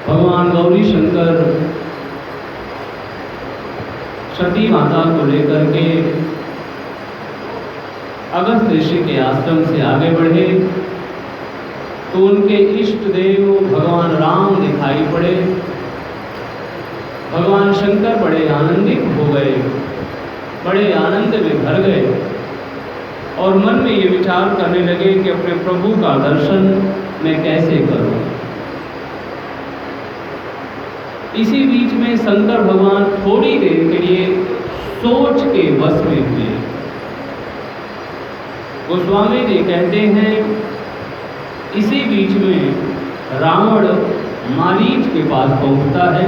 भगवान गौरी शंकर सती माता को लेकर के अगस्त ऋषि के आश्रम से आगे बढ़े तो उनके इष्ट देव भगवान राम दिखाई पड़े। भगवान शंकर बड़े आनंदित हो गए, बड़े आनंद में भर गए और मन में ये विचार करने लगे कि अपने प्रभु का दर्शन मैं कैसे करूं। इसी बीच में शंकर भगवान थोड़ी देर के लिए सोच के वश में हुए। गोस्वामी जी कहते हैं इसी बीच में रावण मारीच के पास पहुंचता है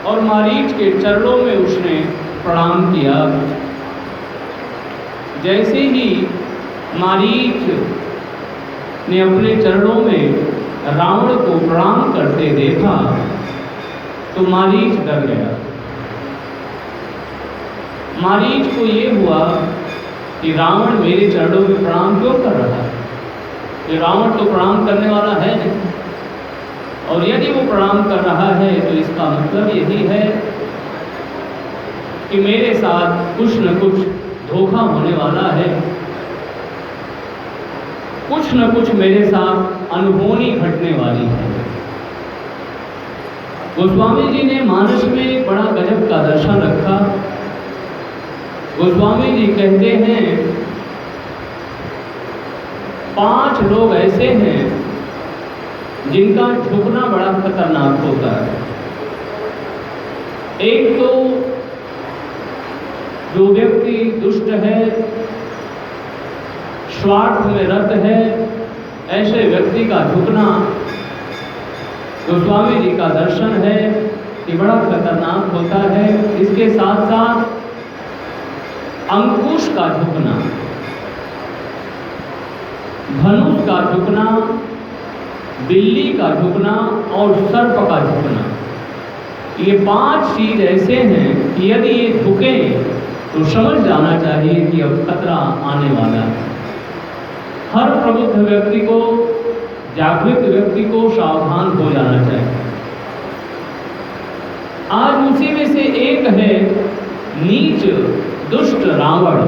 और मारीच के चरणों में उसने प्रणाम किया। जैसे ही मारीच ने अपने चरणों में रावण को प्रणाम करते देखा तो मारीच डर गया। मारीच को ये हुआ कि रावण मेरे चरणों में प्रणाम क्यों कर रहा है, ये रावण तो प्रणाम करने वाला है नहीं, और यदि वो प्रणाम कर रहा है तो इसका मतलब यही है कि मेरे साथ कुछ न कुछ धोखा होने वाला है, कुछ न कुछ मेरे साथ अनहोनी घटने वाली है। गोस्वामी जी ने मानस में बड़ा गजब का दर्शन रखा। गोस्वामी जी कहते हैं 5 लोग ऐसे हैं जिनका झुकना बड़ा खतरनाक होता है। एक तो जो व्यक्ति दुष्ट है, स्वार्थ में रत है, ऐसे व्यक्ति का झुकना गोस्वामी जी का दर्शन है कि बड़ा खतरनाक होता है। इसके साथ साथ अंकुश का झुकना, धनुष का झुकना, बिल्ली का झुकना और सर्प का झुकना, ये 5 चीज ऐसे हैं कि यदि ये झुके तो समझ जाना चाहिए कि अब खतरा आने वाला है। हर प्रबुद्ध व्यक्ति को, जागृत व्यक्ति को सावधान हो जाना चाहिए। आज उसी में से एक है नीच दुष्ट रावण।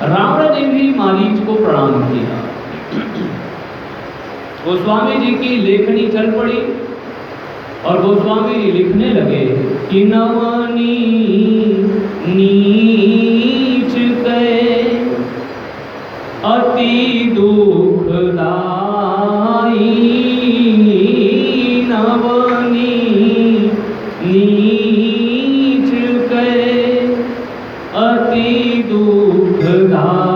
रावण ने भी मारीच को प्रणाम किया। गोस्वामी जी की लेखनी चल पड़ी और गोस्वामी जी लिखने लगे कि नवनी नीच गए अति दुखदाई, नवनी नीच गए अति दुखदाई,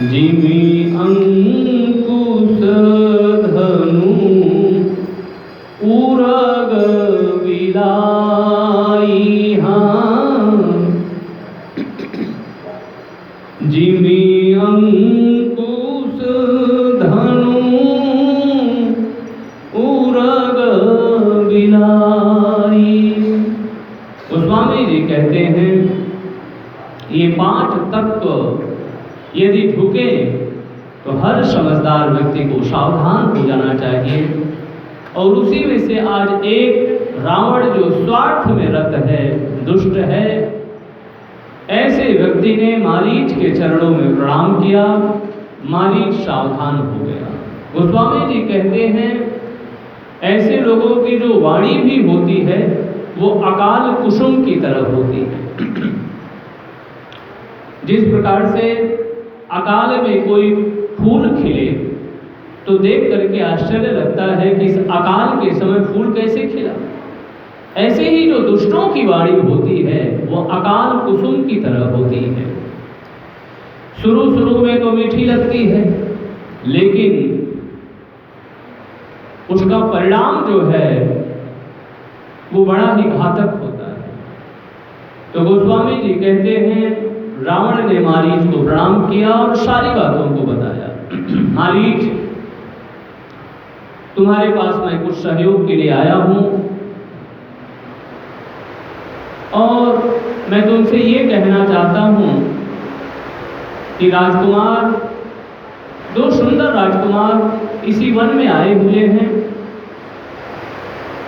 जिमि अंकुश धनु उरग विलाई। हाँ, जिमि अंकुश धनु उरग विलाई। गोस्वामी जी कहते हैं ये 5 तत्व यदि झुके तो हर समझदार व्यक्ति को सावधान हो जाना चाहिए। और उसी में से आज एक रावण जो स्वार्थ में रत है, दुष्ट है, ऐसे व्यक्ति ने मारीच के चरणों में प्रणाम किया। मारीच सावधान हो गया। गोस्वामी जी कहते हैं ऐसे लोगों की जो वाणी भी होती है वो अकाल कुसुम की तरह होती है। जिस प्रकार से अकाल में कोई फूल खिले तो देख करके आश्चर्य लगता है कि इस अकाल के समय फूल कैसे खिला, ऐसे ही जो दुष्टों की वाणी होती है वो अकाल कुसुम की तरह होती है। शुरू में तो मीठी लगती है, लेकिन उसका परिणाम जो है वो बड़ा ही घातक होता है। तो गोस्वामी जी कहते हैं रावण ने मारीच को प्रणाम किया और सारी बातों को बताया। मारीच, तुम्हारे पास मैं कुछ सहयोग के लिए आया हूं और मैं तुमसे ये कहना चाहता हूं कि राजकुमार, 2 सुंदर राजकुमार इसी वन में आए हुए हैं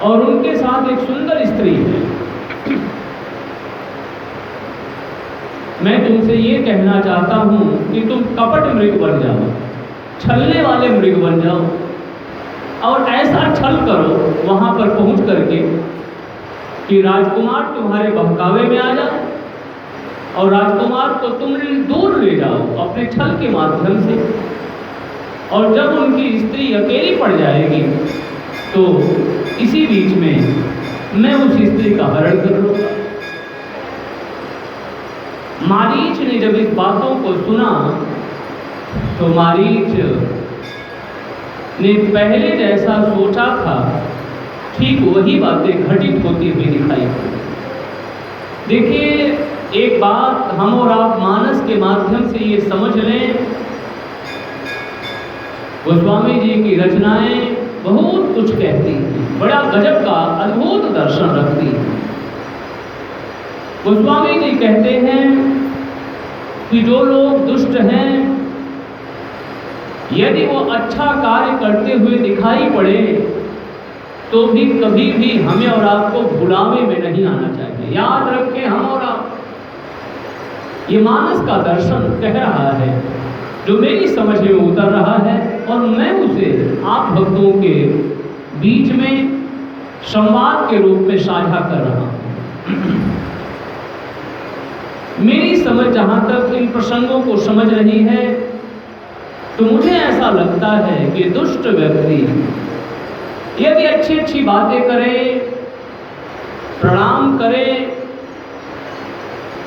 और उनके साथ एक सुंदर स्त्री है। मैं तुमसे ये कहना चाहता हूं कि तुम कपट मृग बन जाओ, छलने वाले मृग बन जाओ और ऐसा छल करो वहां पर पहुंच करके कि राजकुमार तुम्हारे बहकावे में आ जाए और राजकुमार को तुम दूर ले जाओ अपने छल के माध्यम से। और जब उनकी स्त्री अकेली पड़ जाएगी तो इसी बीच में मैं उस स्त्री का हरण कर लूंगा। मारीच ने जब इस बातों को सुना तो मारीच ने पहले जैसा सोचा था ठीक वही बातें घटित होती हुई दिखाई पड़ी। देखिए, एक बात हम और आप मानस के माध्यम से ये समझ लें, गोस्वामी जी की रचनाएं बहुत कुछ कहती हैं, बड़ा गजब का अद्भुत दर्शन रखती हैं। गोस्वामी जी कहते हैं कि जो लोग दुष्ट हैं, यदि वो अच्छा कार्य करते हुए दिखाई पड़े तो भी कभी भी हमें और आपको भुलावे में नहीं आना चाहिए। याद रखें, हम और आप, ये मानस का दर्शन कह रहा है जो मेरी समझ में उतर रहा है और मैं उसे आप भक्तों के बीच में संवाद के रूप में साझा कर रहा हूं। मेरी समझ जहां तक इन प्रसंगों को समझ रही है तो मुझे ऐसा लगता है कि दुष्ट व्यक्ति यदि अच्छी अच्छी बातें करे, प्रणाम करे,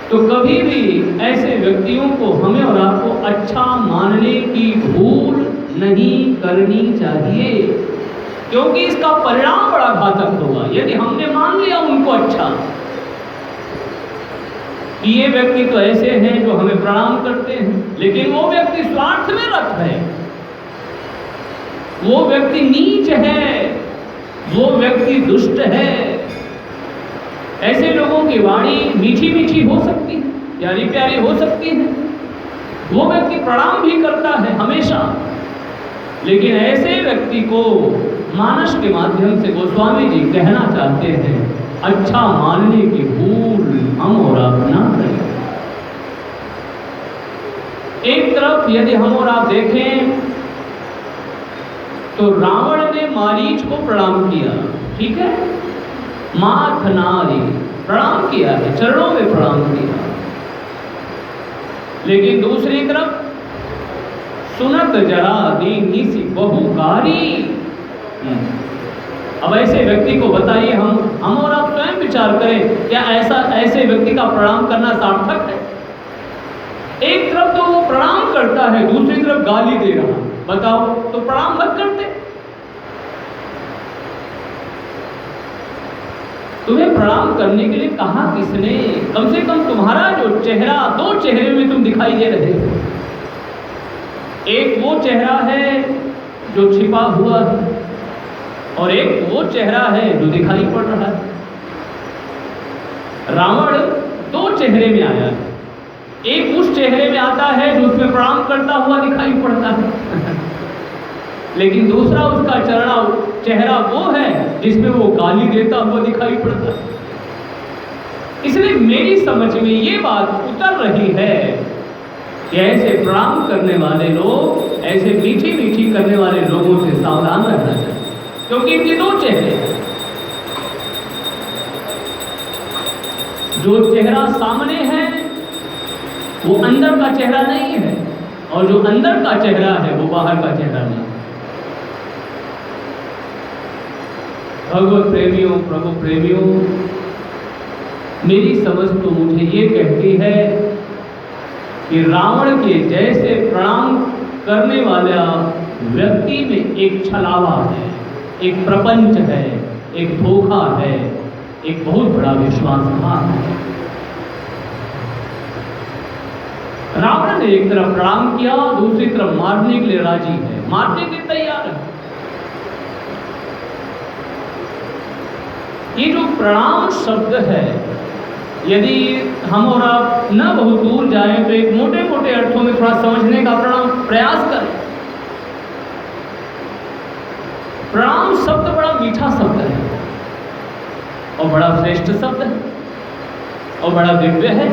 तो कभी भी ऐसे व्यक्तियों को हमें और आपको अच्छा मानने की भूल नहीं करनी चाहिए, क्योंकि इसका परिणाम बड़ा घातक होगा। यदि हमने मान लिया उनको अच्छा कि ये व्यक्ति तो ऐसे हैं जो हमें प्रणाम करते हैं, लेकिन वो व्यक्ति स्वार्थ में रत है, वो व्यक्ति नीच है, वो व्यक्ति दुष्ट है। ऐसे लोगों की वाणी मीठी मीठी हो सकती है, प्यारी प्यारी हो सकती है, वो व्यक्ति प्रणाम भी करता है हमेशा, लेकिन ऐसे व्यक्ति को मानस के माध्यम से गोस्वामी जी कहना चाहते हैं अच्छा मानने की भूल हम और आप ना करें। एक तरफ यदि हम और आप देखें तो रावण ने मारीच को प्रणाम किया, ठीक है, माथ नारी प्रणाम किया है, चरणों में प्रणाम किया, लेकिन दूसरी तरफ सुनत जरा दीनी सी बहुकारी। अब ऐसे व्यक्ति को बताइए, हम और आप स्वयं विचार करें, क्या ऐसे व्यक्ति का प्रणाम करना सार्थक है? एक तरफ तो वो प्रणाम करता है, दूसरी तरफ गाली दे रहा, बताओ, तो प्रणाम मत करते। तुम्हें प्रणाम करने के लिए कहा किसने? कम से कम तुम्हारा जो चेहरा, दो चेहरे में तुम दिखाई दे रहे हो। एक वो चेहरा है जो छिपा हुआ है और एक वो चेहरा है जो दिखाई पड़ रहा है। रावण दो चेहरे में आया है, एक उस चेहरे में आता है जो उसमें प्रणाम करता हुआ दिखाई पड़ता है लेकिन दूसरा उसका चेहरा वो है जिसमें वो गाली देता हुआ दिखाई पड़ता है। इसलिए मेरी समझ में ये बात उतर रही है कि ऐसे प्रणाम करने वाले लोग, ऐसे मीठी मीठी करने वाले लोगों से सावधान रहना चाहिए, क्योंकि इनके दो चेहरे हैं। जो चेहरा सामने है वो अंदर का चेहरा नहीं है, और जो अंदर का चेहरा है वो बाहर का चेहरा नहीं। भगवत प्रेमियों, प्रभु प्रेमियों, मेरी समझ तो मुझे ये कहती है कि रावण के जैसे प्रणाम करने वाला व्यक्ति में एक छलावा है, एक प्रपंच है, एक धोखा है, एक बहुत बड़ा विश्वासघात है। रावण ने एक तरफ प्रणाम किया, दूसरी तरफ मारने के लिए राजी है, मारने के लिए तैयार है। ये जो प्रणाम शब्द है, यदि हम और आप न बहुत दूर जाएं तो एक मोटे मोटे अर्थों में थोड़ा समझने का प्रयास करें। प्रणाम शब्द बड़ा मीठा शब्द है और बड़ा श्रेष्ठ शब्द है और बड़ा दिव्य है।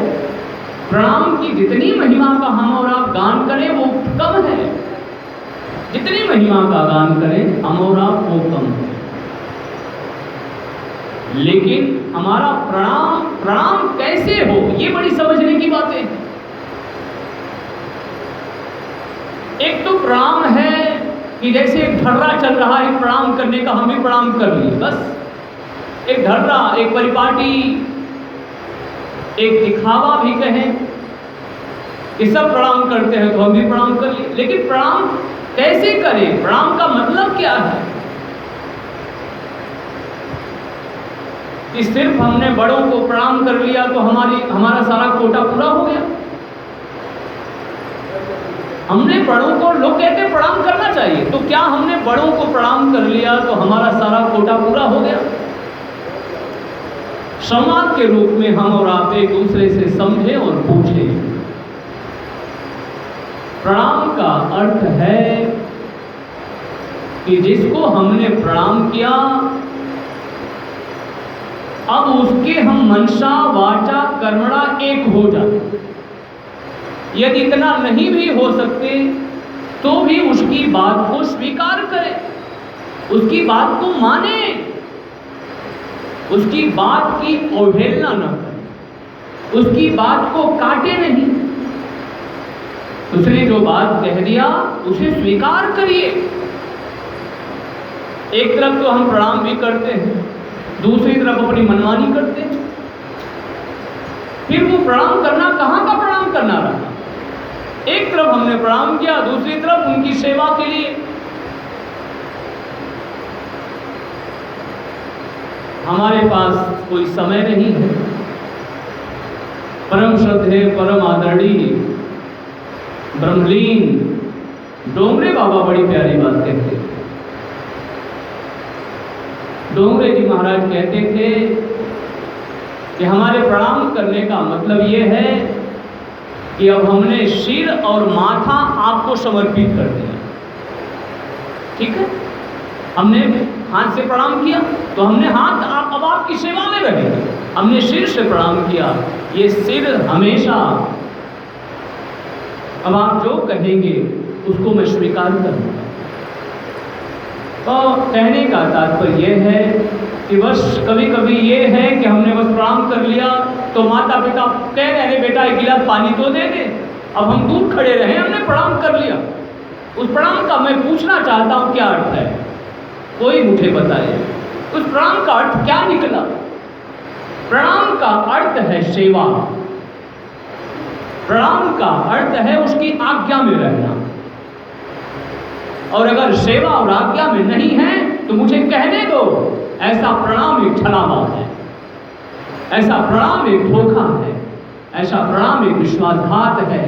प्रणाम की जितनी महिमा का हम और आप गान करें वो कम है, जितनी महिमा का गान करें हम और आप वो कम है। लेकिन हमारा प्रणाम कैसे हो, ये बड़ी समझने की बातें हैं। एक तो प्रणाम है कि जैसे एक ढर्रा चल रहा है प्रणाम करने का, हम भी प्रणाम कर लिए, बस एक ढर्रा, एक परिपाटी, एक दिखावा भी कहें कि सब प्रणाम करते हैं तो हम भी प्रणाम कर लिए। लेकिन प्रणाम कैसे करें, प्रणाम का मतलब क्या है? कि सिर्फ हमने बड़ों को प्रणाम कर लिया तो हमारा सारा कोटा पूरा हो गया? हमने बड़ों को, लोग कहते हैं प्रणाम करना चाहिए, तो क्या हमने बड़ों को प्रणाम कर लिया तो हमारा सारा कोटा पूरा हो गया? संवाद के रूप में हम और आप एक दूसरे से समझें और पूछें। प्रणाम का अर्थ है कि जिसको हमने प्रणाम किया अब उसके हम मनसा वाचा कर्मणा एक हो जाए। यदि इतना नहीं भी हो सकते तो भी उसकी बात को स्वीकार करें, उसकी बात को माने, उसकी बात की अवहेलना न करें, उसकी बात को काटे नहीं। उसने जो बात कह दिया उसे स्वीकार करिए। एक तरफ तो हम प्रणाम भी करते हैं, दूसरी तरफ अपनी मनमानी करते हैं। फिर वो प्रणाम करना कहाँ का प्रणाम करना रहा? एक तरफ हमने प्रणाम किया, दूसरी तरफ उनकी सेवा के लिए हमारे पास कोई समय नहीं है। परम श्रद्धेय, परम आदरणीय ब्रह्मलीन डोंगरे बाबा बड़ी प्यारी बात कहते थे। डोंगरे जी महाराज कहते थे कि हमारे प्रणाम करने का मतलब ये है कि अब हमने सिर और माथा आपको समर्पित कर दिया। ठीक है, हमने हाथ से प्रणाम किया तो हमने हाथ अब आपकी सेवा में रहेंगे। हमने सिर से प्रणाम किया, ये सिर हमेशा, अब आप जो कहेंगे उसको मैं स्वीकार करूँगा। तो कहने का तात्पर्य यह है कि बस कभी कभी ये है कि हमने बस प्रणाम कर लिया तो माता पिता कह रहे हैं बेटा एक गिलास पानी तो दे दे, अब हम दूर खड़े रहे, हमने प्रणाम कर लिया। उस प्रणाम का मैं पूछना चाहता हूँ क्या अर्थ है, कोई मुझे बताए उस प्रणाम का अर्थ क्या निकला? प्रणाम का अर्थ है सेवा, प्रणाम का अर्थ है उसकी आज्ञा में रहना। और अगर सेवा और आज्ञा में नहीं है तो मुझे कहने दो, ऐसा प्रणाम एक छलावा है, ऐसा प्रणाम एक धोखा है, ऐसा प्रणाम एक विश्वासघात है।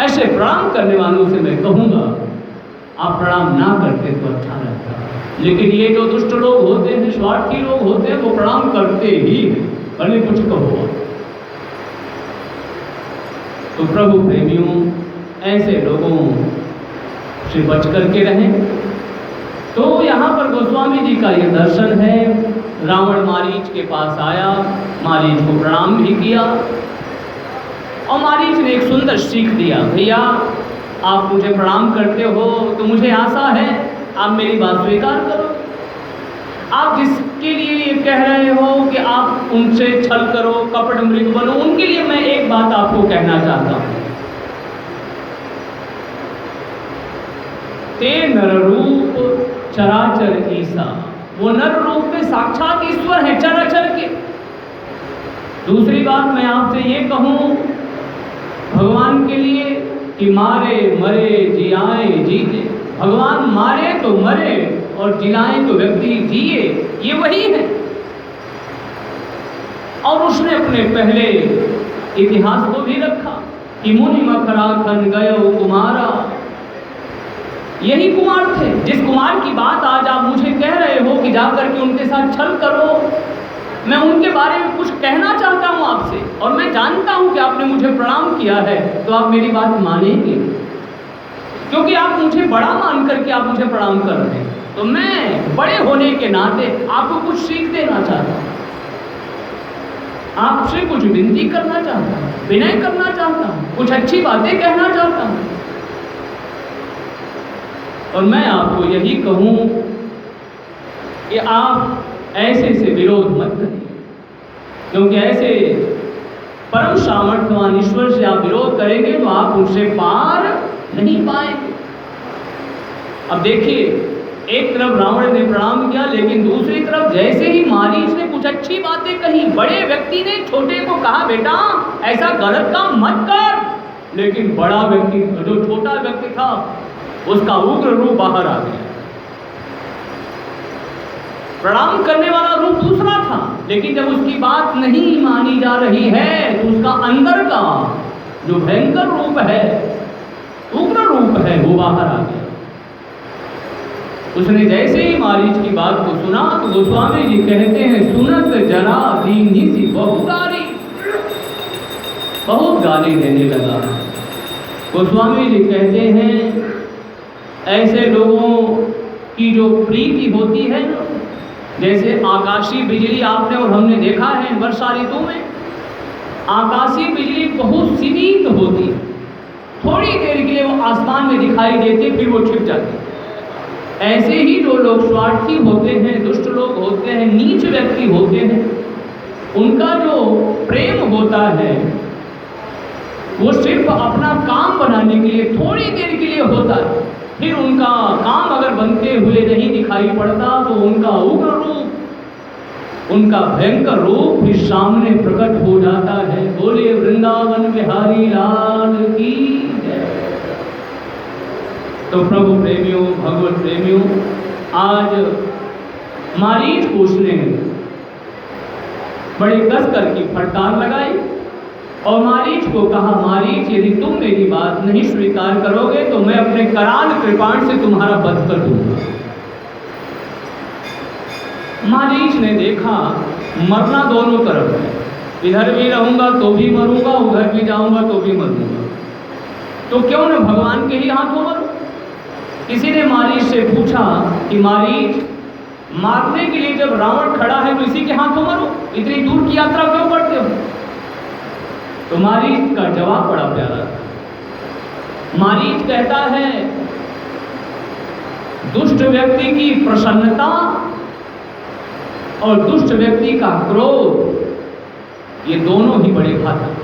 ऐसे प्रणाम करने वालों से मैं कहूँगा आप प्रणाम ना करते तो अच्छा रहता। लेकिन ये जो दुष्ट लोग होते हैं, स्वार्थी लोग होते हैं, वो प्रणाम करते ही हैं, भले कुछ कहो। तो प्रभु प्रेमियों, ऐसे लोगों से बच करके रहें। तो यहाँ पर गोस्वामी जी का ये दर्शन है। रावण मारीच के पास आया, मारीच को प्रणाम भी किया और मारीच ने एक सुंदर सीख दिया, भैया आप मुझे प्रणाम करते हो तो मुझे आशा है आप मेरी बात स्वीकार करो। आप जिसके लिए ये कह रहे हो कि आप उनसे छल करो, कपट मृग बनो, उनके लिए मैं एक बात आपको कहना चाहता हूँ। ते नर रूप चराचर ईसा, वो नर रूप में साक्षात ईश्वर है चराचर के। दूसरी बात मैं आपसे ये कहूँ भगवान के लिए कि मारे मरे जियाए जीते, भगवान मारे तो मरे और जिलाए तो व्यक्ति जिए, ये वही है। और उसने अपने पहले इतिहास को भी रखा कि मुनि मखरा खन गयो कुमारा, यही कुमार थे। जिस कुमार की बात आज आप मुझे कह रहे हो कि जाकर के उनके साथ छल करो, मैं उनके बारे में कुछ कहना चाहता हूँ आपसे, और मैं जानता हूँ कि आपने मुझे प्रणाम किया है तो आप मेरी बात मानेंगे। क्योंकि आप मुझे बड़ा मान करके आप मुझे प्रणाम कर रहे हैं, तो मैं बड़े होने के नाते आपको कुछ सीख देना चाहता हूँ, आपसे कुछ विनती करना चाहता हूँ, विनय करना चाहता हूँ, कुछ अच्छी बातें कहना चाहता हूँ। और मैं आपको यही कहूँ कि आप ऐसे से विरोध मत करिए, क्योंकि ऐसे परम सामर्थ्यवान ईश्वर से आप विरोध करेंगे तो आप उनसे पार नहीं पाएंगे। अब देखिए, एक तरफ रावण ने प्रणाम किया, लेकिन दूसरी तरफ जैसे ही मारीच ने कुछ अच्छी बातें कही, बड़े व्यक्ति ने छोटे को कहा बेटा ऐसा गलत काम मत कर, लेकिन बड़ा व्यक्ति जो छोटा व्यक्ति था उसका उग्र रूप बाहर आ गया। प्रणाम करने वाला रूप दूसरा था, लेकिन जब उसकी बात नहीं मानी जा रही है तो उसका अंदर का जो भयंकर रूप है, उग्र रूप है, वो बाहर आ गया। उसने जैसे ही मारीच की बात को सुना तो गोस्वामी जी कहते हैं सुनत जरा दीनी सी बहुगारी, बहुत गाली देने लगा। गोस्वामी जी कहते हैं ऐसे लोगों की जो प्रीति होती है ना, जैसे आकाशीय बिजली आपने और हमने देखा है वर्षा ऋतु में, आकाशीय बिजली बहुत सीमित होती है, थोड़ी देर के लिए वो आसमान में दिखाई देती, फिर वो छिप जाती है। ऐसे ही जो लोग स्वार्थी होते हैं, दुष्ट लोग होते हैं, नीच व्यक्ति होते हैं, उनका जो प्रेम होता है वो सिर्फ अपना काम बनाने के लिए थोड़ी देर के लिए होता है, फिर उनका काम अगर बनते हुए नहीं दिखाई पड़ता तो उनका उग्र रूप, उनका भयंकर रूप फिर सामने प्रकट हो जाता है। बोले वृंदावन बिहारी लाल की जय। तो प्रभु प्रेमियों, भगवत प्रेमियों, आज मारीच को उसने बड़े कसकर की फटकार लगाई और मारीच को कहा मारीच यदि तुम मेरी बात नहीं स्वीकार करोगे तो मैं अपने कराल कृपाण से तुम्हारा वध कर दूंगा। मारीच ने देखा मरना दोनों तरफ है, इधर भी रहूंगा तो भी मरूंगा, उधर भी जाऊंगा तो भी मरूंगा, तो क्यों न भगवान के ही हाथों मरूं। किसी ने मारीच से पूछा कि मारीच मारने के लिए जब रावण खड़ा है तो इसी के हाथों मरो, इतनी दूर की यात्रा क्यों करते हो। तो मारीच का जवाब बड़ा प्यारा था। मारीच कहता है दुष्ट व्यक्ति की प्रसन्नता और दुष्ट व्यक्ति का क्रोध ये दोनों ही बड़े घातक हैं,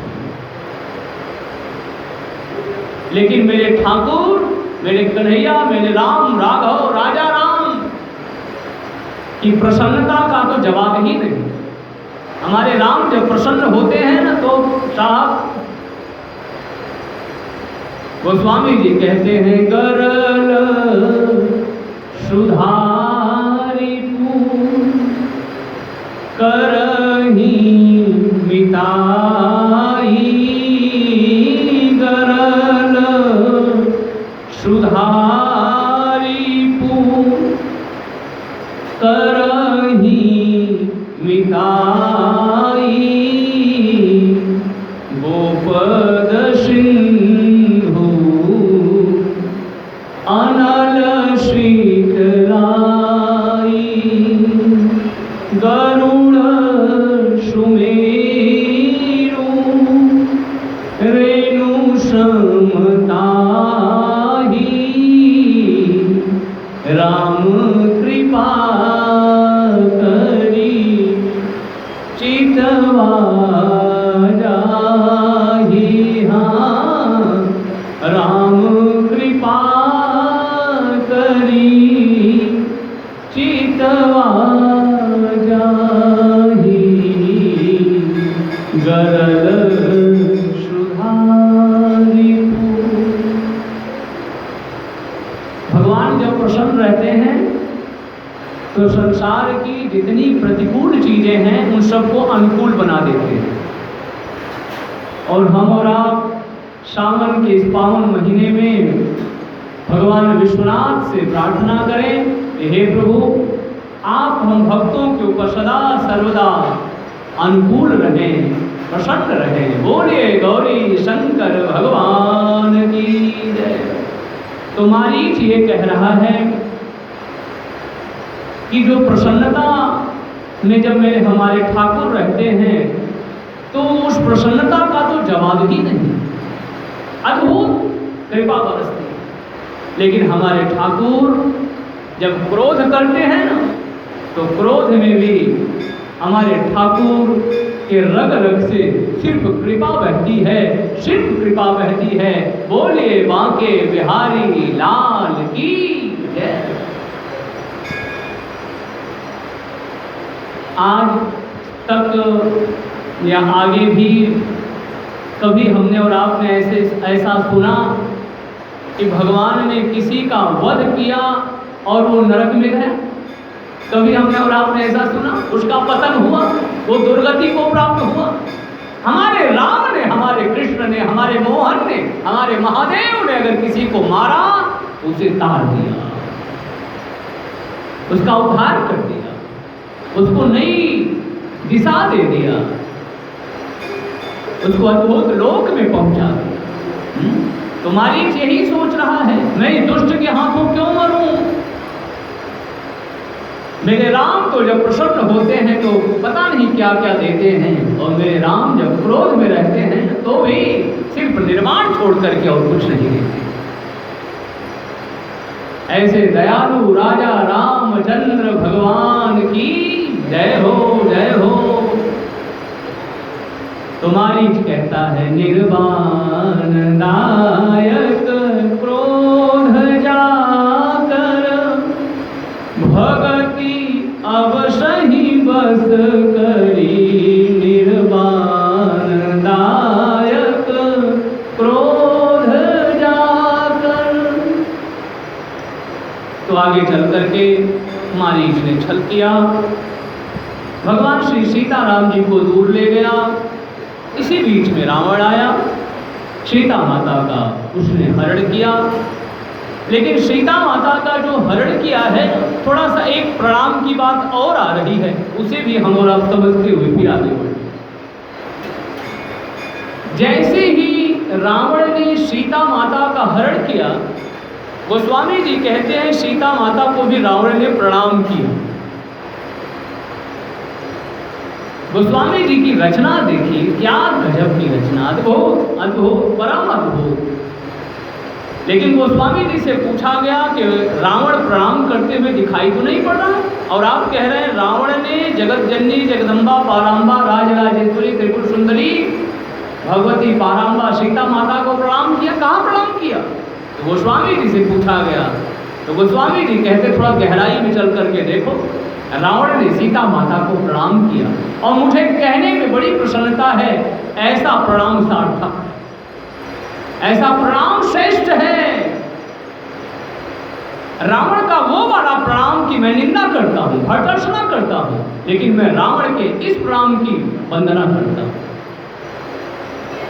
लेकिन मेरे ठाकुर, मेरे कन्हैया, मेरे राम, राघव, राजा राम की प्रसन्नता का तो जवाब ही नहीं। हमारे राम जब प्रसन्न होते हैं ना तो साहब गोस्वामी जी कहते हैं गरल सुधारी करही मिताई, गरल सुधारी करही मिताई, गोपद सिंधु अनल शीतलाई, गरुड़ सुमेरु रेणु समताही, राम कृपा चितवा जाहि, हाँ राम कृपा करी चितवा जाहि, गरल सुधारी। भगवान जब प्रसन्न रहते हैं तो संसार की जितनी प्रतिकूल चीजें हैं उन सबको अनुकूल बना देते हैं। और हम और आप सावन के इस पावन महीने में भगवान विश्वनाथ से प्रार्थना करें, हे प्रभु आप हम भक्तों के ऊपर सदा सर्वदा अनुकूल रहें, प्रसन्न रहें। बोलिए गौरी शंकर भगवान की जय। तो मारीच ये कह रहा है कि जो प्रसन्नता में जब मेरे हमारे ठाकुर रहते हैं तो उस प्रसन्नता का तो जवाब ही नहीं, अद्भुत कृपा बरसती है। लेकिन हमारे ठाकुर जब क्रोध करते हैं ना, तो क्रोध में भी हमारे ठाकुर के रग रग से सिर्फ कृपा बहती है, सिर्फ कृपा बहती है। बोले बांके बिहारी लाल की जय। आज तक या आगे भी कभी हमने और आपने ऐसा सुना कि भगवान ने किसी का वध किया और वो नरक में गया? कभी हमने और आपने ऐसा सुना? उसका पतन हुआ, वो दुर्गति को प्राप्त हुआ? हमारे राम ने, हमारे कृष्ण ने, हमारे मोहन ने, हमारे महादेव ने अगर किसी को मारा तो उसे तार दिया, उसका उद्धार कर दिया, उसको नई दिशा दे दिया, उसको अद्भुत लोक में पहुंचा दिया। तो मारीच यही सोच रहा है, मैं इस दुष्ट के हाथों क्यों मरूं? मेरे राम तो जब प्रसन्न होते हैं तो पता नहीं क्या क्या देते हैं, और मेरे राम जब क्रोध में रहते हैं तो भी सिर्फ निर्माण छोड़ करके और कुछ नहीं देते। ऐसे दयालु राजा रामचंद्र भगवान की जय हो, जय हो। तो मारीच कहता है, निर्वाण दायक क्रोध जाकर भगति अवसहि बस करी, निर्वाण दायक क्रोध जाकर। तो आगे चल करके मारीच ने छल किया, भगवान श्री सीताराम जी को दूर ले गया। इसी बीच में रावण आया, सीता माता का उसने हरण किया। लेकिन सीता माता का जो हरण किया है, थोड़ा सा एक प्रणाम की बात और आ रही है, उसे भी हम और आप समझते हुए भी आगे बढ़े। जैसे ही रावण ने सीता माता का हरण किया, गोस्वामी जी कहते हैं सीता माता को भी रावण ने प्रणाम किया। गोस्वामी जी की रचना देखिए, क्या गजब की रचना, अद्भुत अद्भुत परम अद्भुत। लेकिन गोस्वामी जी से पूछा गया कि रावण प्रणाम करते हुए दिखाई तो नहीं पड़ रहा, और आप कह रहे हैं रावण ने जगत जननी जगदम्बा पाराम्बा राजराजेश्वरी त्रिपुर सुंदरी भगवती पाराम्बा सीता माता को प्रणाम किया। कहाँ प्रणाम किया? तो गोस्वामी जी से पूछा गया, तो गोस्वामी जी कहते थोड़ा गहराई में चल करके देखो, रावण ने सीता माता को प्रणाम किया, और मुझे कहने में बड़ी प्रसन्नता है, ऐसा प्रणाम सार्थक है, ऐसा प्रणाम श्रेष्ठ है। रावण का वो वाला प्रणाम की मैं निंदा करता हूं, भर्त्सना करता हूं, लेकिन मैं रावण के इस प्रणाम की वंदना करता हूं।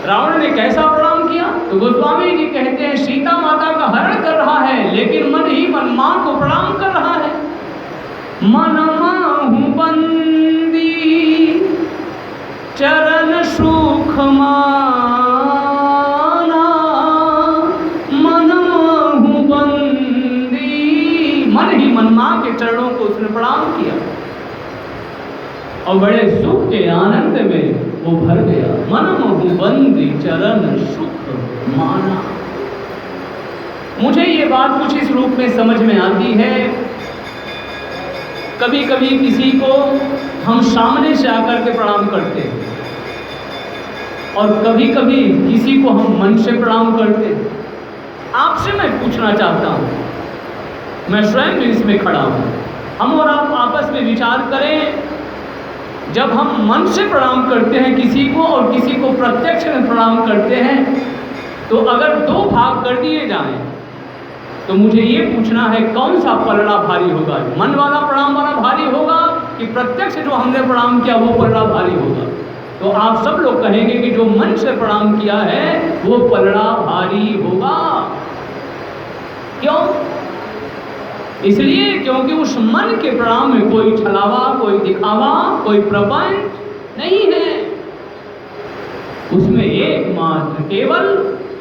रावण ने कैसा प्रणाम किया? तो गोस्वामी जी कहते हैं सीता माता का हरण कर रहा है, लेकिन मन ही मन मां को प्रणाम कर रहा है। मन माहु बंदी चरण सुख माना, मन माहु बंदी, मन ही मन मां के चरणों को उसने प्रणाम किया, और बड़े सुख के आनंद में वो भर गया। मन महु बंदी चरण सुख माना। मुझे ये बात कुछ इस रूप में समझ में आती है, कभी कभी किसी को हम सामने से आकर के प्रणाम करते हैं, और कभी कभी किसी को हम मन से प्रणाम करते हैं। आपसे मैं पूछना चाहता हूँ, मैं स्वयं भी इसमें खड़ा हूँ, हम और आप आपस में विचार करें, जब हम मन से प्रणाम करते हैं किसी को और किसी को प्रत्यक्ष में प्रणाम करते हैं, तो अगर दो भाग कर दिए जाएं, तो मुझे ये पूछना है कौन सा पलड़ा भारी होगा? मन वाला प्रणाम वाला भारी होगा कि प्रत्यक्ष जो हमने प्रणाम किया वो पलड़ा भारी होगा? तो आप सब लोग कहेंगे कि जो मन से प्रणाम किया है वो पलड़ा भारी होगा। क्यों? इसलिए क्योंकि उस मन के प्रणाम में कोई छलावा, कोई दिखावा, कोई प्रपंच नहीं है, उसमें एकमात्र केवल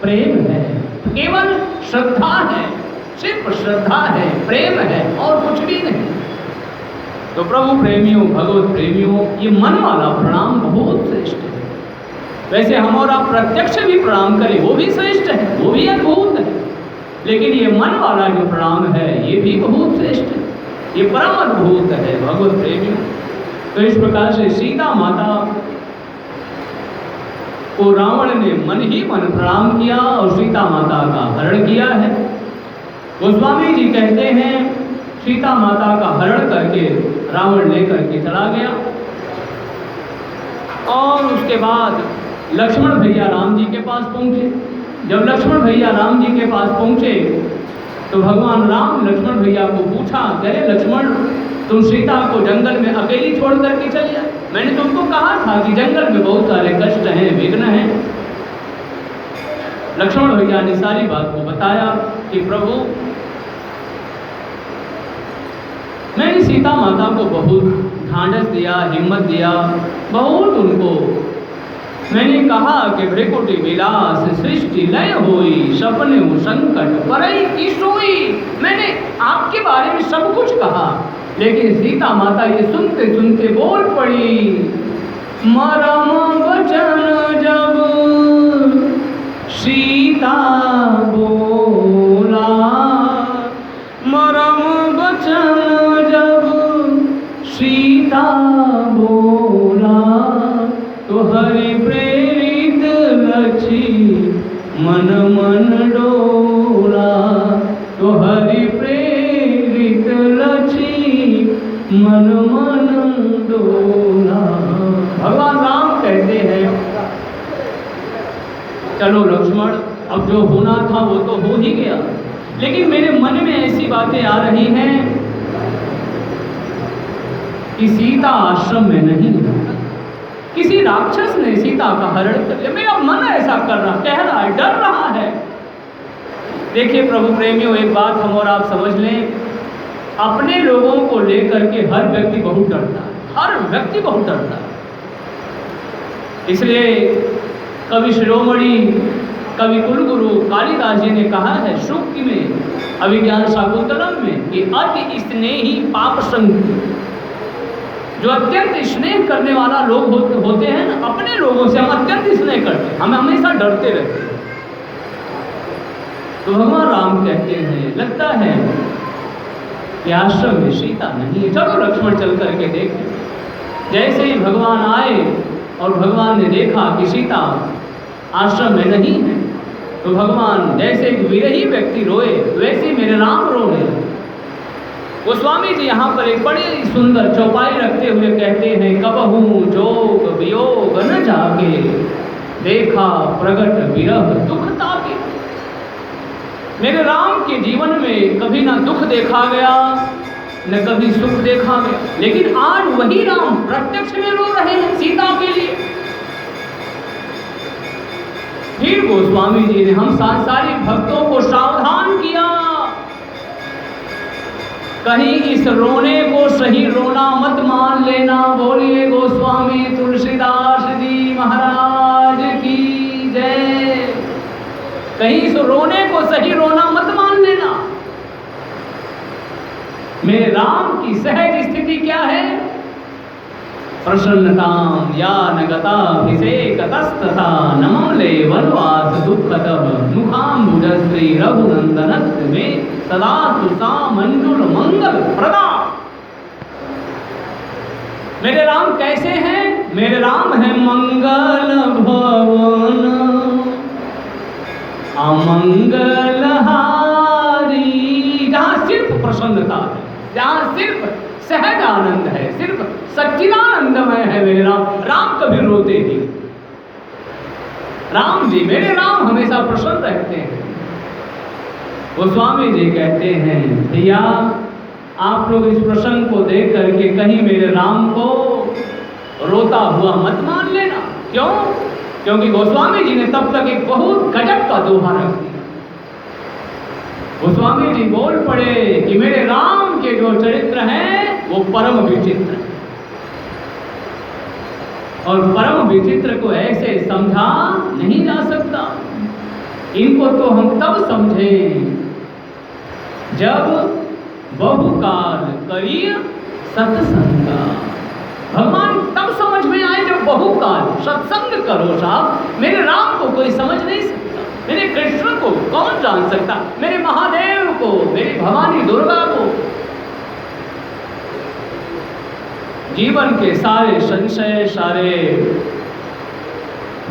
प्रेम है, केवल श्रद्धा है, सिर्फ श्रद्धा है, प्रेम है और कुछ भी नहीं। तो प्रभु प्रेमियों, भगवत प्रेमियों, ये मन वाला प्रणाम बहुत श्रेष्ठ है। वैसे हम और आप प्रत्यक्ष भी प्रणाम करें, वो भी श्रेष्ठ है, वो भी अद्भुत है, लेकिन ये मन वाला जो प्रणाम है ये भी बहुत श्रेष्ठ है, ये परम अद्भुत है भगवत प्रेमियों। तो इस प्रकार से सीता माता को रावण ने मन ही मन प्रणाम किया और सीता माता का हरण किया है। गोस्वामी जी कहते हैं सीता माता का हरण करके रावण लेकर के चला गया और उसके बाद लक्ष्मण भैया राम जी के पास पहुंचे। जब लक्ष्मण भैया राम जी के पास पहुंचे तो भगवान राम लक्ष्मण भैया को पूछा, कहे लक्ष्मण तुम सीता को जंगल में अकेली छोड़ करके चल जाए, मैंने तुमको कहा था कि जंगल में बहुत सारे कष्ट हैं, विघ्न हैं। लक्ष्मण भैया ने सारी बात को बताया कि प्रभु मैंने सीता माता को बहुत ढांढस दिया, हिम्मत दिया, बहुत उनको मैंने कहा कि भृकुटि विलास सृष्टि लय होई, सपने संकट परई की सोई। मैंने आपके बारे में सब कुछ कहा, लेकिन सीता माता ये सुनते सुनते बोल पड़ी, मरम वचन जब सीता बोला, मरम वचन जब सीता बोला, तो हरि प्रेरित लक्षी मन मन डोला, तो हरि प्रेरित लक्षी मन मन डोला। भगवान राम कहते हैं चलो लक्ष्मण, अब जो होना था वो तो हो ही गया, लेकिन मेरे मन में ऐसी बातें आ रही हैं कि सीता आश्रम में नहीं, किसी राक्षस ने सीता का हरण कर लिया। मेरा मन ऐसा कर रहा, कह रहा है, डर रहा है। देखिए प्रभु प्रेमियों, एक बात हम और आप समझ लें, अपने लोगों को लेकर के हर व्यक्ति बहुत डरता है, हर व्यक्ति बहुत डरता है। इसलिए कवि शिरोमणि कवि कुलगुरु कालिदास जी ने कहा है सूक्ति में, अभिज्ञान शाकुंतलम में, कि अति स्नेही पाप संग। जो अत्यंत स्नेह करने वाला लोग होते हैं ना, अपने लोगों से हम अत्यंत स्नेह करते हैं, हम हमेशा डरते रहते हैं। तो भगवान राम कहते हैं लगता है कि आश्रम में सीता नहीं है, चलो लक्ष्मण चल करके देखें। जैसे ही भगवान आए और भगवान ने देखा कि सीता आश्रम में नहीं है, तो भगवान जैसे एक विरही व्यक्ति रोए वैसे मेरे राम रोने लगे। गोस्वामी जी यहाँ पर एक बड़ी सुंदर चौपाई रखते हुए कहते हैं, कबहू जोग वियोग न जागे, देखा प्रगट विरह दुख ताके। मेरे राम के जीवन में कभी ना दुख देखा गया न कभी सुख देखा गया, लेकिन आज वही राम प्रत्यक्ष में रो रहे हैं सीता के लिए। फिर गोस्वामी जी ने हम सांसारिक भक्तों को सावधान किया, कहीं इस रोने को सही रोना मत मान लेना। बोलिए गोस्वामी तुलसीदास जी महाराज की जय। कहीं इस रोने को सही रोना मत मान लेना। मेरे राम की सहज स्थिति क्या है? प्रसन्नताम या नगताभिषेकतस्तथा नमले वनवास दुःखतः मुखाम्बुजश्री रघुनंदनस्य मे सदा तुसा मंजुल मंगल प्रदा। मेरे राम कैसे हैं? मेरे राम है मंगल भवन अमंगल हारी। जहाँ सिर्फ प्रसन्नता है, जहाँ सिर्फ सहज आनंद है, सिर्फ सच्चिदानंदमय है मेरे राम। राम कभी रोते नहीं। राम जी, मेरे राम हमेशा प्रसन्न रहते हैं। गोस्वामी जी कहते हैं, भैया आप लोग इस प्रसंग को देख करके कहीं मेरे राम को रोता हुआ मत मान लेना। क्यों? क्योंकि गोस्वामी जी ने तब तक एक बहुत गजब का दोहा रख दिया। गोस्वामी जी बोल पड़े कि मेरे राम के जो चरित्र हैं वो परम विचित्र है, और परम विचित्र को ऐसे समझा नहीं जा सकता। इनको तो हम तब समझें जब बहुकाल करिय सत्संगा। भगवान तब समझ में आए जब बहुकाल सत्संग करो साहब। मेरे राम को कोई समझ नहीं सकता, मेरे कृष्ण को कौन जान सकता, मेरे महादेव को, मेरी भवानी दुर्गा को। जीवन के सारे संशय, सारे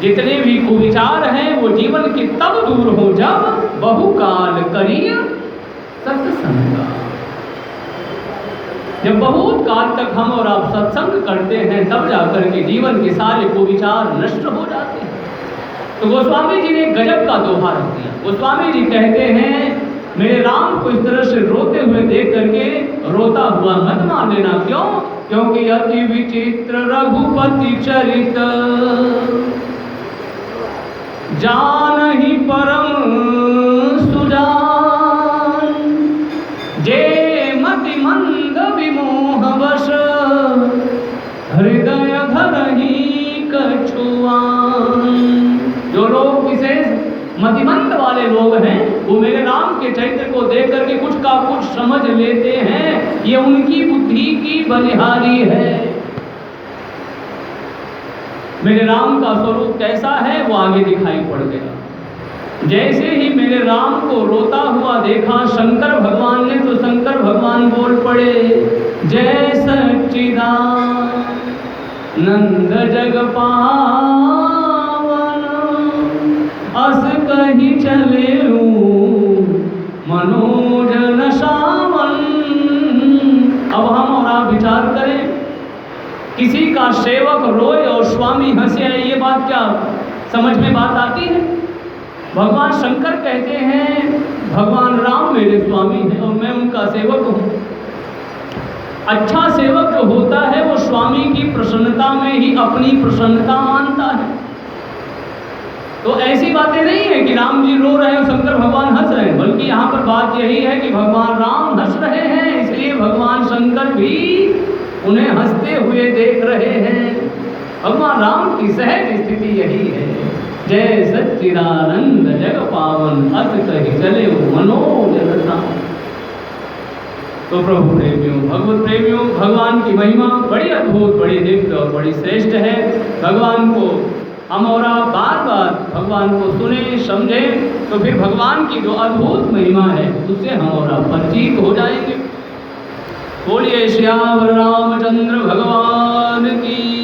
जितने भी कुविचार हैं वो जीवन के तब दूर हो जब बहुकाल करिय सत्संगा। जब बहुत काल तक हम और आप सत्संग करते हैं तब जाकर के जीवन के सारे कुविचार नष्ट हो जाते हैं। तो गोस्वामी जी ने गजब का दोहा रख दिया। गोस्वामी जी कहते हैं मेरे राम को इस तरह से रोते हुए देख करके रोता हुआ मत मान लेना। क्यों? क्योंकि अति विचित्र रघुपति चरित जान ही परम सुजान। जे मति मंद विमोहवश हृदय धरहि कछुआन। जो लोग विशेष मतिमंद वाले लोग हैं वो मेरे राम के चरित्र को देख करके कुछ का कुछ समझ लेते हैं, ये उनकी बुद्धि की बलिहारी है। मेरे राम का स्वरूप कैसा है वो आगे दिखाई पड़ गया। जैसे ही मेरे राम को रोता हुआ देखा शंकर भगवान ने तो शंकर भगवान बोल पड़े जय सच्चिदानंद जग पावन अस कहीं चले मनोजन सावन। अब हम और आप विचार करें, किसी का सेवक रोए और स्वामी हंसे, ये बात क्या समझ में बात आती है? भगवान शंकर कहते हैं भगवान राम मेरे स्वामी हैं और मैं उनका सेवक हूँ। अच्छा सेवक जो होता है वो स्वामी की प्रसन्नता में ही अपनी प्रसन्नता मानता है। तो ऐसी बातें नहीं है कि राम जी रो रहे हैं और शंकर भगवान हंस रहे हैं, बल्कि यहाँ पर बात यही है कि भगवान राम हंस रहे हैं इसलिए भगवान शंकर भी उन्हें हंसते हुए देख रहे हैं। भगवान राम की सहज स्थिति यही है। जय सच्चिदानंद जग पावन अस कहि चले मनोजन सावन। तो प्रभु प्रेमियों, भगवत प्रेमियों, भगवान की महिमा बड़ी अद्भुत, बड़ी दिव्य और बड़ी श्रेष्ठ है। भगवान को हम और आप बार बार भगवान को सुने समझे तो फिर भगवान की जो अद्भुत महिमा है उससे हम और आप परिचित हो जाएंगे। बोलिए श्याम रामचंद्र भगवान की।